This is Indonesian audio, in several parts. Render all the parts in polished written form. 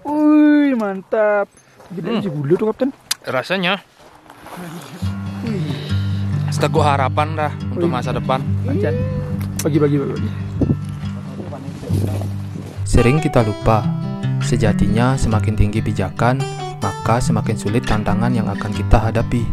Wih, mantap. Gede dulu tuh, Kapten. Rasanya seteguk harapan dah untuk masa depan. Bagi. Sering kita lupa, sejatinya semakin tinggi pijakan, maka semakin sulit tantangan yang akan kita hadapi.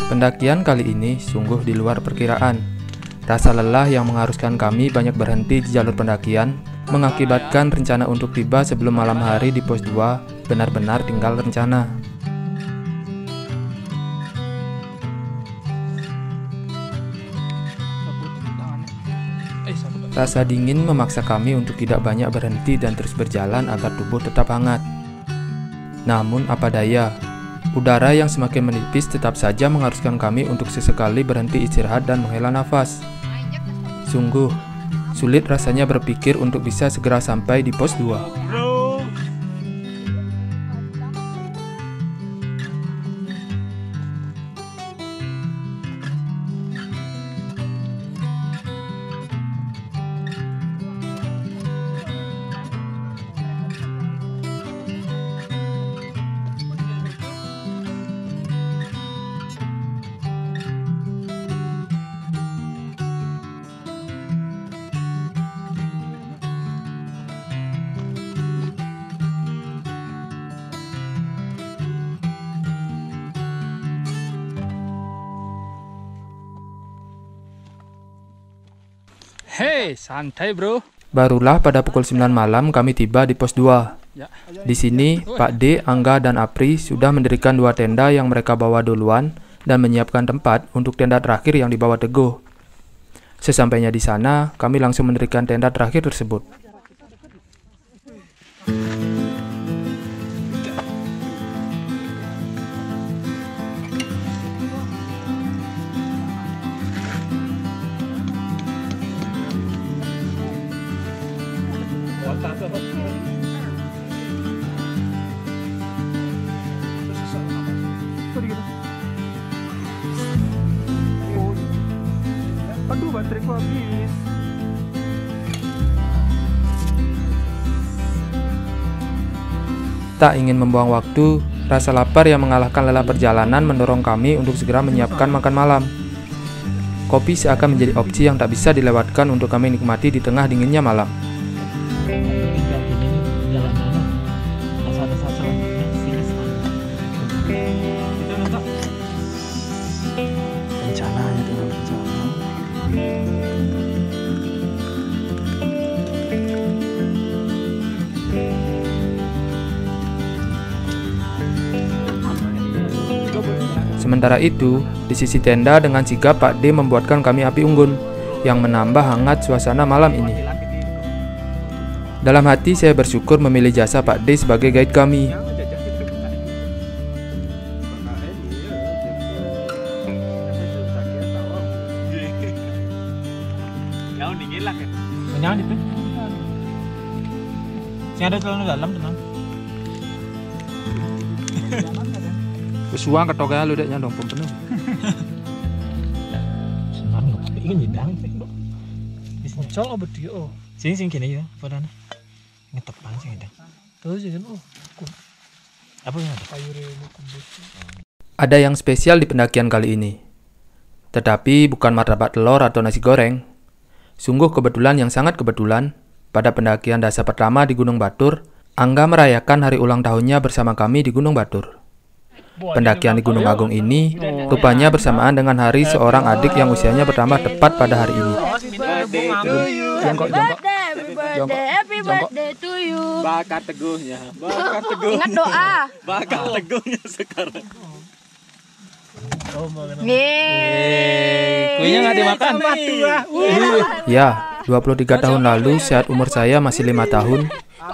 Pendakian kali ini sungguh di luar perkiraan. Rasa lelah yang mengharuskan kami banyak berhenti di jalur pendakian mengakibatkan rencana untuk tiba sebelum malam hari di pos 2 benar-benar tinggal rencana. Rasa dingin memaksa kami untuk tidak banyak berhenti dan terus berjalan agar tubuh tetap hangat. Namun apa daya, udara yang semakin menipis tetap saja mengharuskan kami untuk sesekali berhenti istirahat dan menghela nafas. Sungguh, sulit rasanya berpikir untuk bisa segera sampai di pos 2. Hei, santai bro. Barulah pada pukul 9 malam kami tiba di pos 2. Di sini, Pak D, Angga, dan Apri sudah mendirikan 2 tenda yang mereka bawa duluan dan menyiapkan tempat untuk tenda terakhir yang dibawa Teguh. Sesampainya di sana, kami langsung mendirikan tenda terakhir tersebut. Aduh, baterai ku habis. Tak ingin membuang waktu, rasa lapar yang mengalahkan lelah perjalanan mendorong kami untuk segera menyiapkan makan malam. Kopi seakan menjadi opsi yang tak bisa dilewatkan untuk kami nikmati di tengah dinginnya malam. Sementara itu, di sisi tenda dengan sigap Pak D membuatkan kami api unggun yang menambah hangat suasana malam ini. Dalam hati saya bersyukur memilih jasa Pak D sebagai guide kami. Jangan itu. Sing ada celana dalam tenang. Kesuang ketoknya lu deknya dong penuh. Senang loh. Ini nyidang. Col apa dia? Oh, Sing gini ya, padahal ngetepan sing ada. terus ya kan? Oh, Apa yang ada? Ada yang spesial di pendakian kali ini. Tetapi bukan martabak telur atau nasi goreng. Sungguh kebetulan yang sangat kebetulan, pada pendakian dasar pertama di Gunung Batur, Angga merayakan hari ulang tahunnya bersama kami di Gunung Batur. Pendakian di Gunung Agung ini rupanya bersamaan dengan hari seorang adik yang usianya bertambah tepat pada hari ini. Jongkok. Happy birthday to you. Bakar teguhnya. Ingat doa. Bakar teguhnya sekarang. Kuenya nggak dimakan. Ya, 23 tahun lalu saat umur saya masih 5 tahun,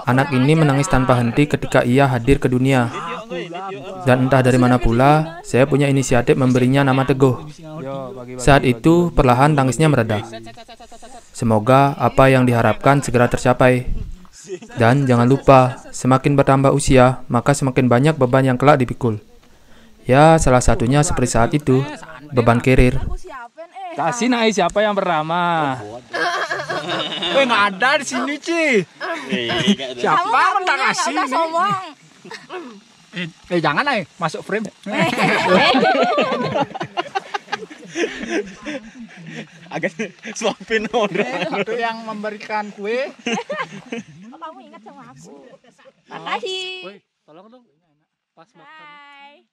anak ini menangis tanpa henti ketika ia hadir ke dunia. Dan entah dari mana pula, saya punya inisiatif memberinya nama Teguh. Saat itu, perlahan tangisnya mereda. Semoga apa yang diharapkan segera tercapai. Dan jangan lupa, semakin bertambah usia, maka semakin banyak beban yang kelak dipikul. Ya, salah satunya seperti saat itu, beban karir. Kasih naik siapa yang pertama? Nggak ada di sini, Ci. Siapa yang tak kasih nih? Jangan, masuk frame. Agak suapin orang. Itu yang memberikan kue. Kamu ingat sama aku. Makasih. Tolong dong. Pas makan. Hai.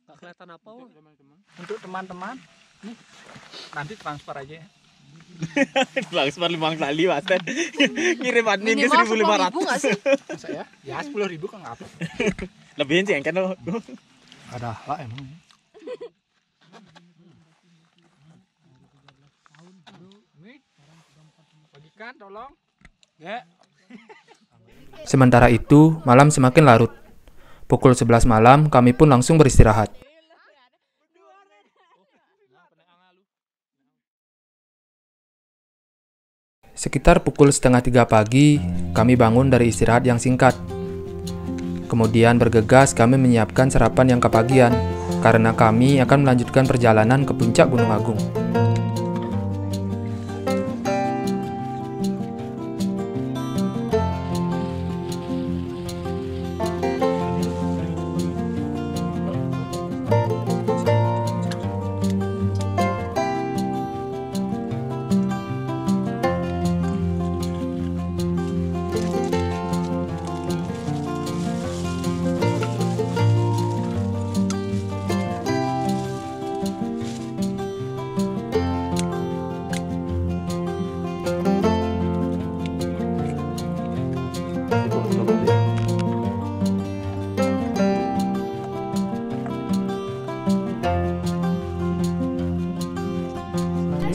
Gak kelihatan apa, Wak? Untuk teman-teman. Nih, nanti transfer aja ya. Transfer 5 kali Wasen. Kirim admin ke Minimal 1.500. nggak sih? Masa ya? Ya 10.000 kan ngapa? Lebihin sih kan lo. Ada lah emang. Bagikan tolong. Ya. Sementara itu, malam semakin larut. Pukul 11 malam, kami pun langsung beristirahat. Sekitar pukul 2:30 pagi, kami bangun dari istirahat yang singkat. Kemudian bergegas kami menyiapkan sarapan yang kepagian, karena kami akan melanjutkan perjalanan ke puncak Gunung Agung.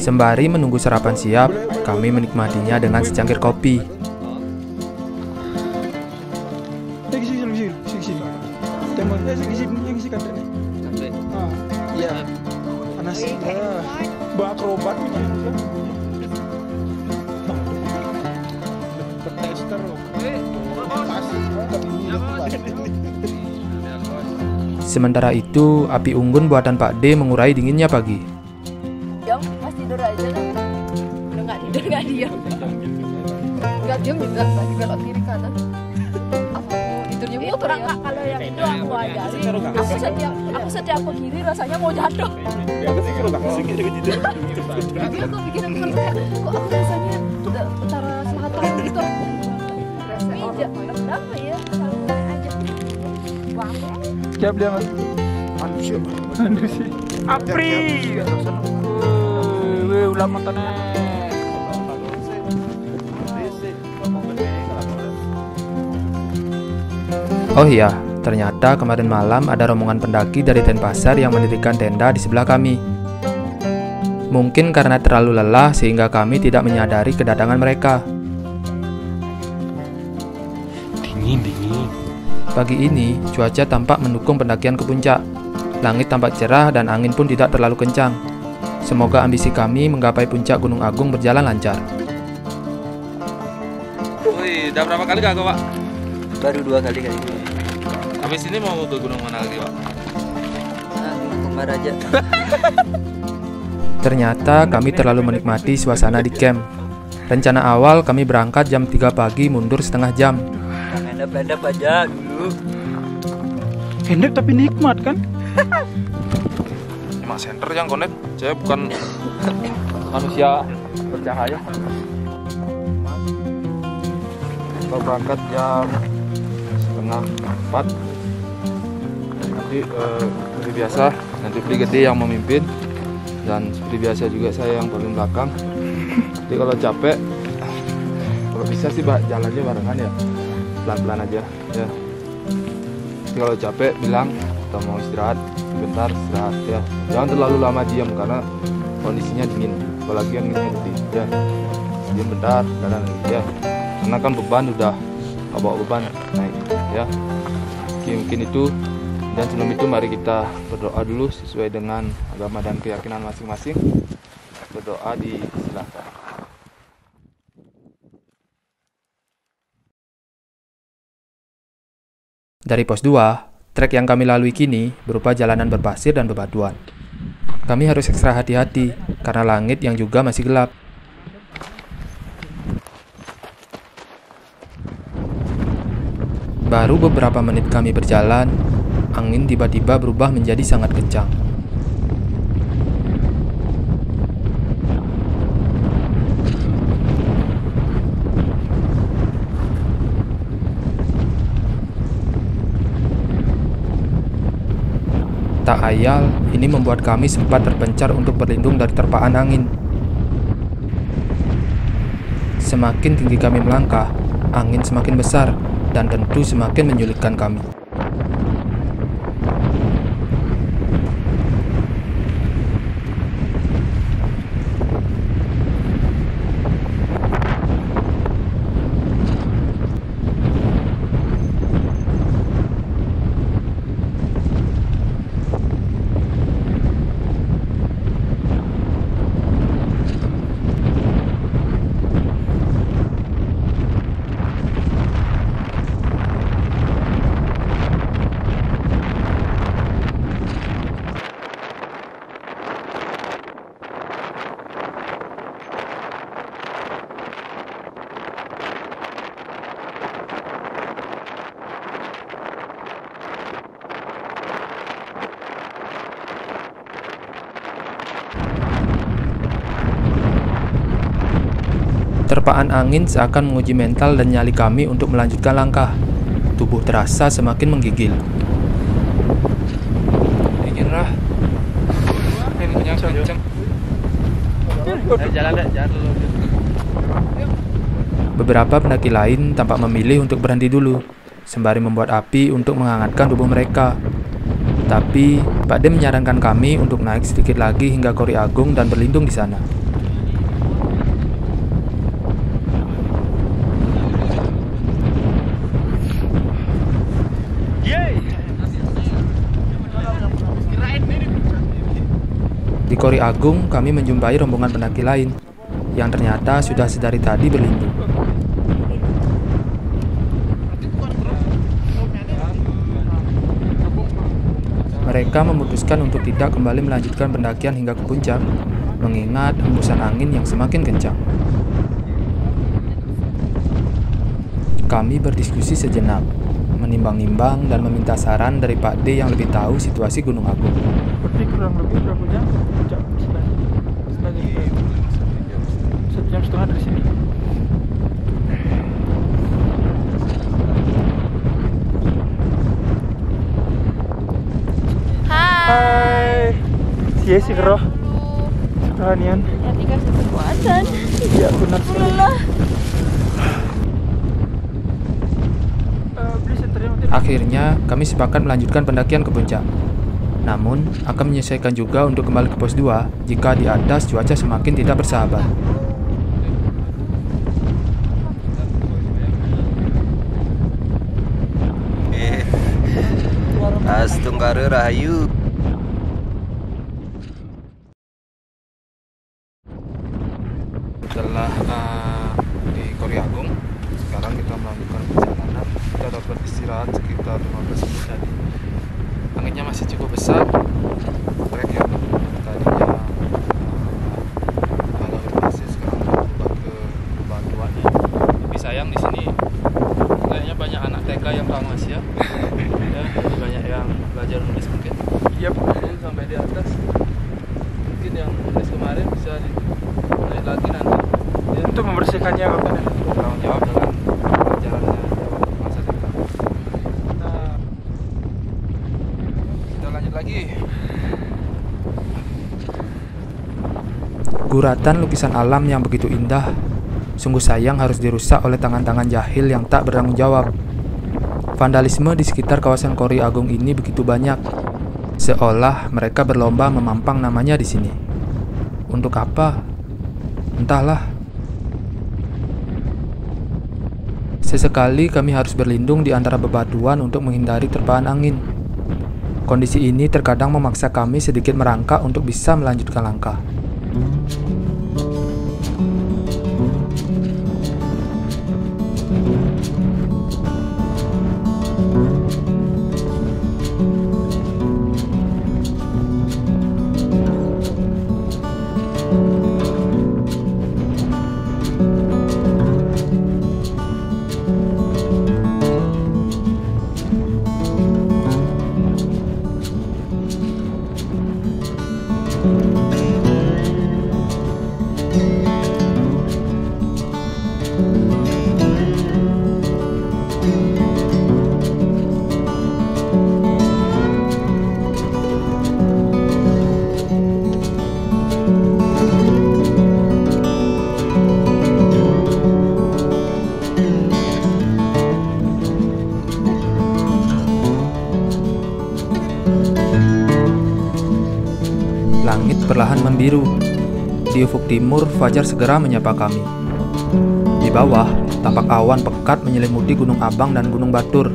Sembari menunggu sarapan siap, kami menikmatinya dengan secangkir kopi. Sini. Tembak sini katanya. Ah, iya. Panas. Bawa akrobat nih. Bertester. Sementara itu, api unggun buatan Pak D mengurai dinginnya pagi. Diam, pas tidur aja kan. Udah nggak tidur nggak diam. Nggak diam juga lagi belok kiri kanan. Tidurnya muter ya. Kalau yang itu aku ajari. Aku setiap ke kiri rasanya mau jatuh. Tapi aku bikin aku kayak kok aku rasanya utara selatan gitu. Iya, kenapa ya? Kalau aja. Wah. Siap dia mas. Manusia. Apri. Ulah matanya. Oh iya, ternyata kemarin malam ada rombongan pendaki dari Denpasar yang mendirikan tenda di sebelah kami. Mungkin karena terlalu lelah sehingga kami tidak menyadari kedatangan mereka. Dingin. Pagi ini, cuaca tampak mendukung pendakian ke puncak. Langit tampak cerah dan angin pun tidak terlalu kencang. Semoga ambisi kami menggapai puncak Gunung Agung berjalan lancar. Wih, udah berapa kali kagak, Pak? Baru 2 kali kali ini. Habis ini mau ke gunung mana lagi, Pak? Kemar aja. Ternyata kami terlalu menikmati suasana di camp. Rencana awal kami berangkat jam 3 pagi mundur setengah jam. Pendap-pendap aja dulu. Pendek tapi nikmat kan? Emang center yang connect. Saya bukan manusia bercahaya. Kita berangkat jam 3:30. Nanti seperti biasa, nanti Pri Gede yang memimpin. Dan seperti biasa juga saya yang paling belakang. Jadi kalau capek, kalau bisa sih jalannya barengan ya, pelan-pelan aja ya. Jadi kalau capek bilang kita mau istirahat sebentar, istirahat ya. Jangan terlalu lama diam karena kondisinya dingin. Apalagi yang ini gede ya. Diam bentar, jalan lagi ya. Karena kan beban udah nggak bawa beban naik ya. Oke, mungkin itu. Dan sebelum itu mari kita berdoa dulu sesuai dengan agama dan keyakinan masing-masing. Berdoa disilahkan. Dari pos 2, trek yang kami lalui kini berupa jalanan berpasir dan bebatuan. Kami harus ekstra hati-hati karena langit yang juga masih gelap. Baru beberapa menit kami berjalan, angin tiba-tiba berubah menjadi sangat kencang. Tak ayal, ini membuat kami sempat terpencar untuk berlindung dari terpaan angin. Semakin tinggi kami melangkah, angin semakin besar dan tentu semakin menyulitkan kami. Terpaan angin seakan menguji mental dan nyali kami untuk melanjutkan langkah. Tubuh terasa semakin menggigil. Dingin Rah. Anginnya kenceng. Jalan dulu. Beberapa pendaki lain tampak memilih untuk berhenti dulu, sembari membuat api untuk menghangatkan tubuh mereka. Tapi, Pak D menyarankan kami untuk naik sedikit lagi hingga Kori Agung dan berlindung di sana. Di Kori Agung, kami menjumpai rombongan pendaki lain yang ternyata sudah sedari tadi berlindung. Mereka memutuskan untuk tidak kembali melanjutkan pendakian hingga ke puncak, mengingat hembusan angin yang semakin kencang. Kami berdiskusi sejenak, menimbang-nimbang dan meminta saran dari Pak D yang lebih tahu situasi Gunung Agung. Seperti kurang lebih berapa jam? Satu jam setengah dari sini. Hai. Sia sih keroh. Sekalian. Ya dikasih kekuatan. Iya benar sekali. Akhirnya, kami sepakat melanjutkan pendakian ke puncak. Namun, akan menyesuaikan juga untuk kembali ke pos 2 jika di atas cuaca semakin tidak bersahabat. Astungkara Rahayu. Setelah di Kori Agung, sekarang kita melanjutkan perjalanan. Kita dapat istirahat sekitar 15 menit tadi. Anginnya masih cukup besar. Trek yang tadinya agak berpasir sekarang berubah ke bebatuan. Tapi sayang di sini kayaknya banyak anak TK yang ramas ya. Ya, banyak yang belajar nulis mungkin. Iya, sampai di atas. Mungkin yang nulis kemarin bisa naik lagi nanti. Ya. Untuk membersihkannya Bapak. Bertanggung jawab dengan jalannya masa depan. Kita lanjut lagi. Guratan lukisan alam yang begitu indah, sungguh sayang harus dirusak oleh tangan-tangan jahil yang tak bertanggung jawab. Vandalisme di sekitar kawasan Kori Agung ini begitu banyak, seolah mereka berlomba memampang namanya di sini. Untuk apa? Entahlah. Sesekali kami harus berlindung di antara bebatuan untuk menghindari terpaan angin. Kondisi ini terkadang memaksa kami sedikit merangkak untuk bisa melanjutkan langkah. perlahan membiru. Di ufuk timur, fajar segera menyapa kami. Di bawah, tampak awan pekat menyelimuti Gunung Abang dan Gunung Batur.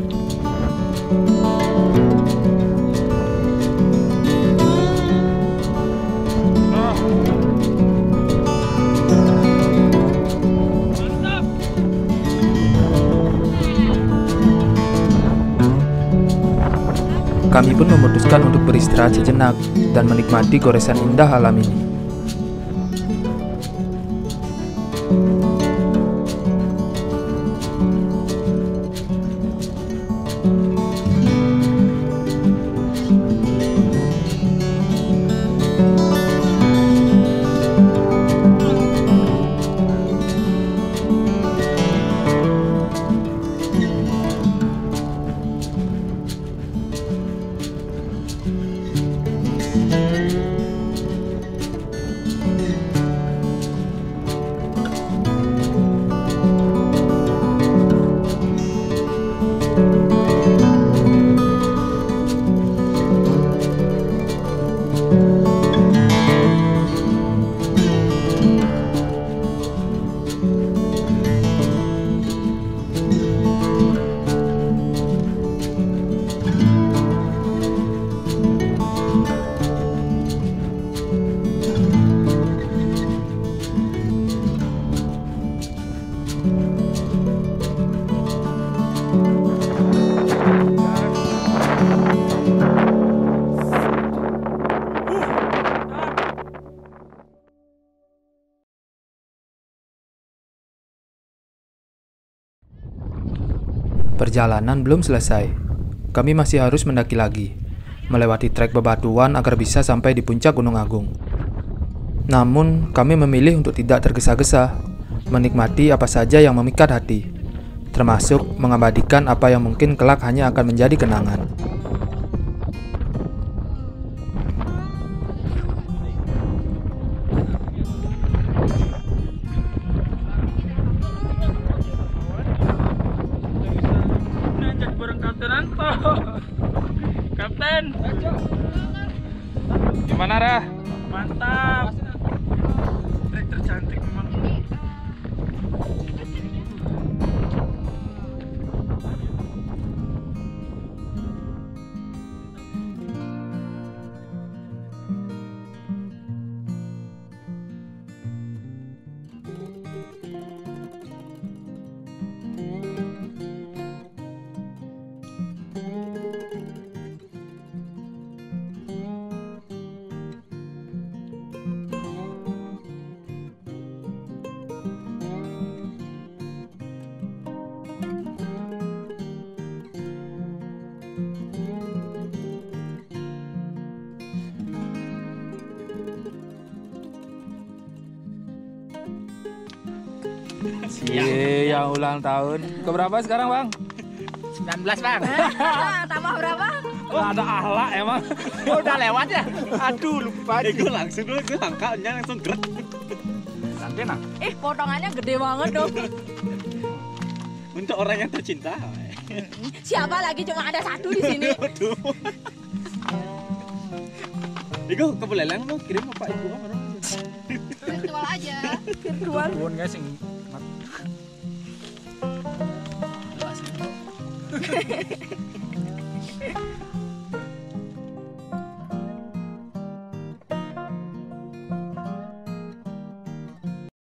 Kami pun memutuskan untuk beristirahat sejenak dan menikmati goresan indah alam ini. Perjalanan belum selesai. Kami masih harus mendaki lagi, melewati trek bebatuan agar bisa sampai di puncak Gunung Agung. Namun, kami memilih untuk tidak tergesa-gesa, menikmati apa saja yang memikat hati, termasuk mengabadikan apa yang mungkin kelak hanya akan menjadi kenangan. Kapten, gimana Rah? Mantap. Trek tercantik memang. Yang ulang tahun. Keberapa sekarang, Bang? 19 Bang. Tambah berapa? Wah, ada ahlak emang. Oh, udah lewat ya? Aduh, lupa. Gue langsung dulu, gue angkatnya langsung gerak. Santai nah. Potongannya gede banget dong. Untuk orang yang tercinta. Siapa lagi, cuma ada satu di sini. Aduh. Iku kebelelang lo kirim apa ibu orang? Virtual aja. Virtual. Nuwun guys sing